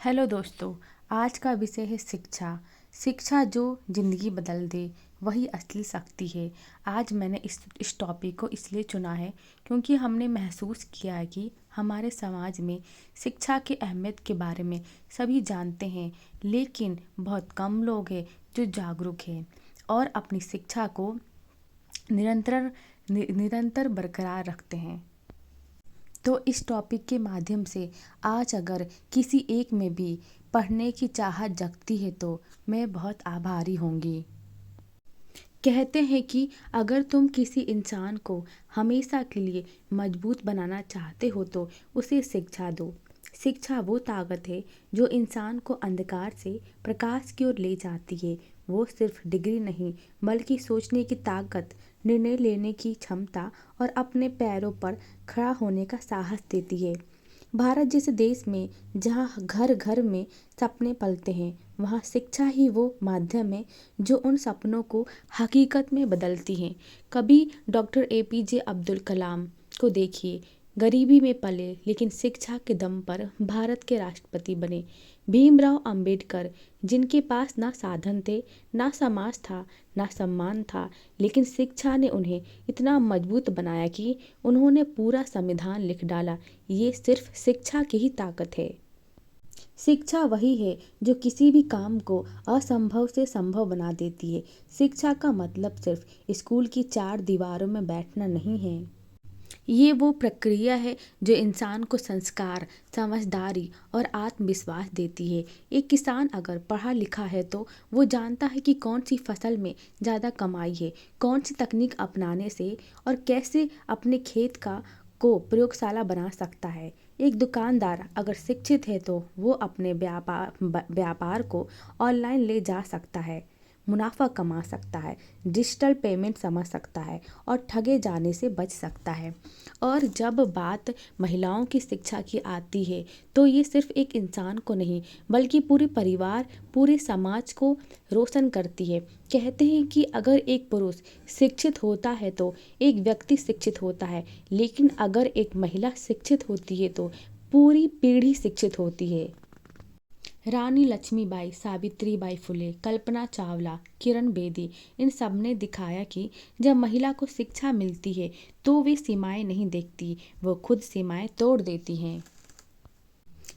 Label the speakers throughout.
Speaker 1: Hello दोस्तों। आज का विषय है शिक्षा। शिक्षा जो ज़िंदगी बदल दे वही असली शक्ति है। आज मैंने इस टॉपिक को इसलिए चुना है क्योंकि हमने महसूस किया है कि हमारे समाज में शिक्षा की अहमियत के बारे में सभी जानते हैं, लेकिन बहुत कम लोग हैं जो जागरूक हैं और अपनी शिक्षा को निरंतर बरकरार रखते हैं। तो इस टॉपिक के माध्यम से आज अगर किसी एक में भी पढ़ने की चाहत जगती है तो मैं बहुत आभारी होंगी। कहते हैं कि अगर तुम किसी इंसान को हमेशा के लिए मजबूत बनाना चाहते हो तो उसे शिक्षा दो। शिक्षा वो ताकत है जो इंसान को अंधकार से प्रकाश की ओर ले जाती है। वो सिर्फ डिग्री नहीं बल्कि सोचने की ताकत, निर्णय लेने की क्षमता और अपने पैरों पर खड़ा होने का साहस देती है। भारत जैसे देश में जहाँ घर घर में सपने पलते हैं, वहाँ शिक्षा ही वो माध्यम है जो उन सपनों को हकीकत में बदलती है। कभी डॉक्टर APJ अब्दुल कलाम को देखिए, गरीबी में पले लेकिन शिक्षा के दम पर भारत के राष्ट्रपति बने। भीमराव अंबेडकर, जिनके पास ना साधन थे, ना समाज था, ना सम्मान था, लेकिन शिक्षा ने उन्हें इतना मजबूत बनाया कि उन्होंने पूरा संविधान लिख डाला। ये सिर्फ शिक्षा की ही ताकत है। शिक्षा वही है जो किसी भी काम को असंभव से संभव बना देती है। शिक्षा का मतलब सिर्फ स्कूल की 4 दीवारों में बैठना नहीं है। ये वो प्रक्रिया है जो इंसान को संस्कार, समझदारी और आत्मविश्वास देती है। एक किसान अगर पढ़ा लिखा है तो वो जानता है कि कौन सी फसल में ज़्यादा कमाई है, कौन सी तकनीक अपनाने से और कैसे अपने खेत को प्रयोगशाला बना सकता है। एक दुकानदार अगर शिक्षित है तो वो अपने व्यापार को ऑनलाइन ले जा सकता है, मुनाफा कमा सकता है, डिजिटल पेमेंट समझ सकता है और ठगे जाने से बच सकता है। और जब बात महिलाओं की शिक्षा की आती है तो ये सिर्फ एक इंसान को नहीं बल्कि पूरे परिवार, पूरे समाज को रोशन करती है। कहते हैं कि अगर एक पुरुष शिक्षित होता है तो एक व्यक्ति शिक्षित होता है, लेकिन अगर एक महिला शिक्षित होती है तो पूरी पीढ़ी शिक्षित होती है। रानी लक्ष्मीबाई, सावित्रीबाई फुले, कल्पना चावला, किरण बेदी, इन सब ने दिखाया कि जब महिला को शिक्षा मिलती है तो वे सीमाएं नहीं देखती, वो खुद सीमाएं तोड़ देती हैं।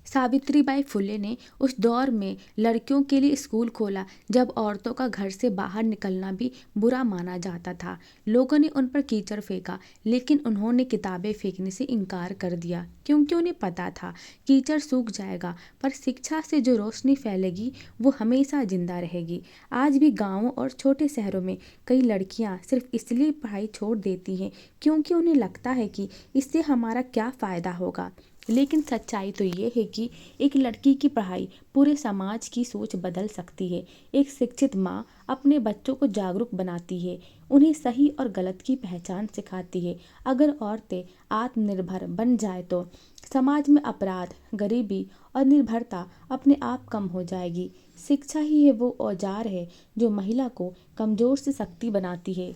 Speaker 1: सावित्रीबाई फुले ने उस दौर में लड़कियों के लिए स्कूल खोला जब औरतों का घर से बाहर निकलना भी बुरा माना जाता था। लोगों ने उन पर कीचड़ फेंका, लेकिन उन्होंने किताबें फेंकने से इनकार कर दिया क्योंकि उन्हें पता था कीचड़ सूख जाएगा पर शिक्षा से जो रोशनी फैलेगी वो हमेशा जिंदा रहेगी। आज भी गाँवों और छोटे शहरों में कई लड़कियाँ सिर्फ इसलिए पढ़ाई छोड़ देती हैं क्योंकि उन्हें लगता है कि इससे हमारा क्या फ़ायदा होगा। लेकिन सच्चाई तो ये है कि एक लड़की की पढ़ाई पूरे समाज की सोच बदल सकती है। एक शिक्षित माँ अपने बच्चों को जागरूक बनाती है, उन्हें सही और गलत की पहचान सिखाती है। अगर औरतें आत्मनिर्भर बन जाए तो समाज में अपराध, गरीबी और निर्भरता अपने आप कम हो जाएगी। शिक्षा ही है वो औजार है जो महिला को कमजोर से शक्ति बनाती है।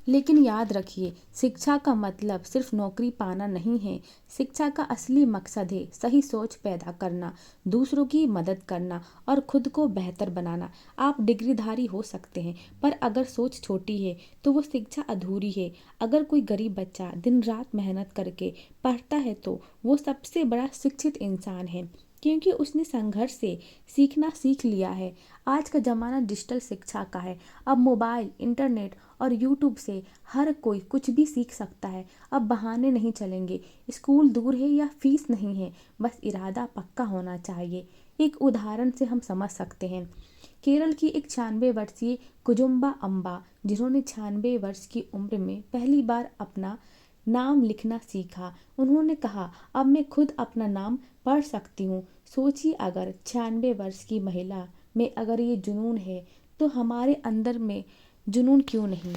Speaker 1: लेकिन याद रखिए, शिक्षा का मतलब सिर्फ नौकरी पाना नहीं है। शिक्षा का असली मकसद है सही सोच पैदा करना, दूसरों की मदद करना और खुद को बेहतर बनाना। आप डिग्रीधारी हो सकते हैं, पर अगर सोच छोटी है तो वो शिक्षा अधूरी है। अगर कोई गरीब बच्चा दिन रात मेहनत करके पढ़ता है तो वो सबसे बड़ा शिक्षित इंसान है, क्योंकि उसने संघर्ष से सीखना सीख लिया है। आज का ज़माना डिजिटल शिक्षा का है। अब मोबाइल, इंटरनेट और यूट्यूब से हर कोई कुछ भी सीख सकता है। अब बहाने नहीं चलेंगे। स्कूल दूर है या फीस नहीं है, बस इरादा पक्का होना चाहिए। एक उदाहरण से हम समझ सकते हैं। केरल की एक 96 वर्षीय कुजुम्बा अम्बा, जिन्होंने 96 वर्ष की उम्र में पहली बार अपना नाम लिखना सीखा। उन्होंने कहा, अब मैं खुद अपना नाम पढ़ सकती हूँ। सोचिए, अगर 96 वर्ष की महिला में अगर ये जुनून है तो हमारे अंदर में जुनून क्यों नहीं।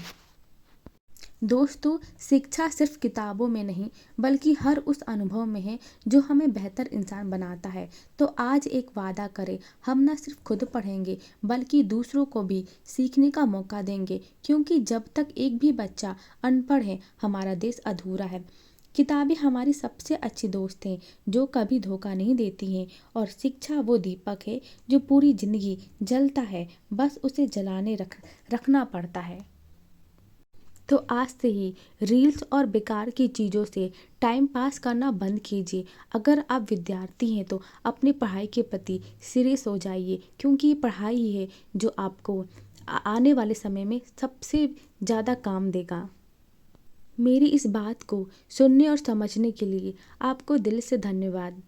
Speaker 1: दोस्तों, शिक्षा सिर्फ किताबों में नहीं बल्कि हर उस अनुभव में है जो हमें बेहतर इंसान बनाता है। तो आज एक वादा करें, हम न सिर्फ खुद पढ़ेंगे बल्कि दूसरों को भी सीखने का मौका देंगे, क्योंकि जब तक एक भी बच्चा अनपढ़ है हमारा देश अधूरा है। किताबें हमारी सबसे अच्छी दोस्त हैं जो कभी धोखा नहीं देती हैं, और शिक्षा वो दीपक है जो पूरी जिंदगी जलता है, बस उसे रखना पड़ता है। तो आज से ही रील्स और बेकार की चीज़ों से टाइम पास करना बंद कीजिए। अगर आप विद्यार्थी हैं तो अपनी पढ़ाई के प्रति सीरियस हो जाइए, क्योंकि ये पढ़ाई ही है जो आपको आने वाले समय में सबसे ज़्यादा काम देगा। मेरी इस बात को सुनने और समझने के लिए आपको दिल से धन्यवाद।